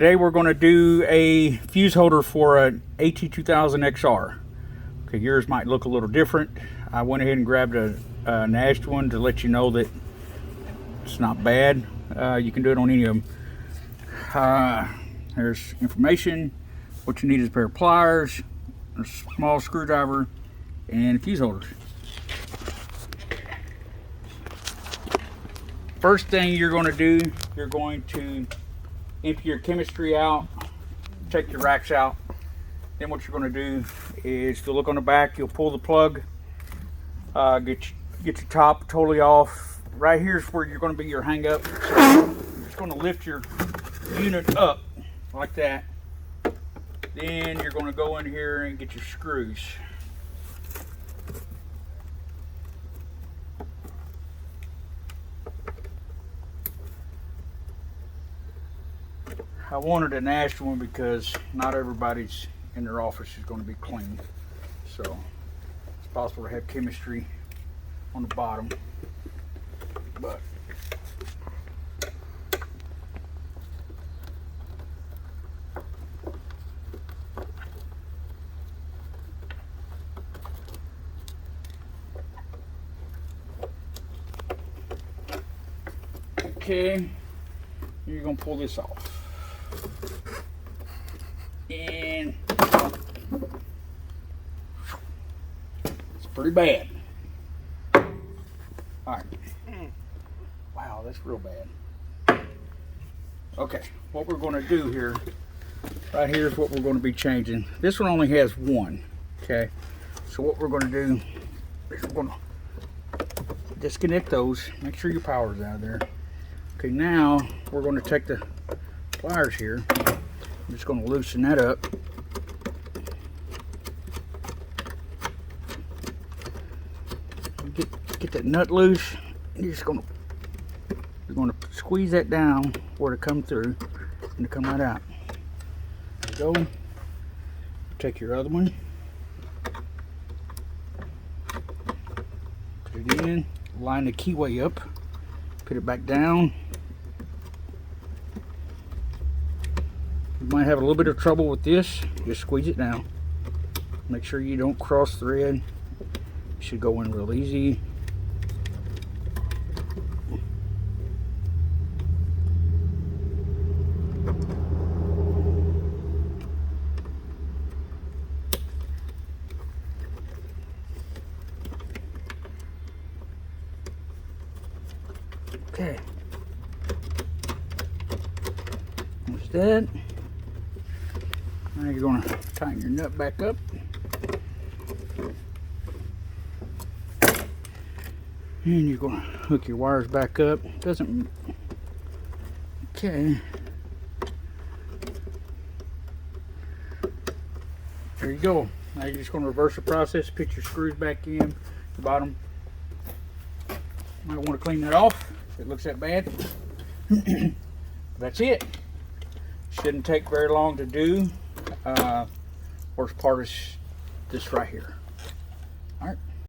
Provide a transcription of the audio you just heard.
Today we're going to do a fuse holder for an AT2000XR. Okay, yours might look a little different. I went ahead and grabbed a Nash one to let you know that it's not bad. You can do it on any of them. There's information. What you need is a pair of pliers, a small screwdriver, and a fuse holder. First thing you're going to do, you're going to empty your chemistry out, take your racks out. Then what you're going to do is to look on the back, you'll pull the plug, get your top totally off. Right here's where you're going to be your hang up. So you're just going to lift your unit up like that. Then you're going to go in here and get your screws. I wanted a Nash one because not everybody's in their office is going to be clean. So it's possible to have chemistry on the bottom. But okay, you're going to pull this off. And it's pretty bad. Alright. Wow, that's real bad. Okay, what we're going to do here, right here is what we're going to be changing. This one only has one. Okay, so what we're going to do is we're going to disconnect those. Make sure your power's out of there. Okay, now we're going to take the pliers here. I'm just going to loosen that up. Get that nut loose. And you're going to squeeze that down where to come through and to come right out. There you go. Take your other one. Put it in. Line the keyway up. Put it back down. You might have a little bit of trouble with this. Just squeeze it down. Make sure you don't cross thread. It should go in real easy. Okay. There's that. Now you're going to tighten your nut back up. And you're going to hook your wires back up. Doesn't. Okay. There you go. Now you're just going to reverse the process. Put your screws back in the bottom. Might want to clean that off if it looks that bad. That's it. Shouldn't take very long to do. Worst part is this right here.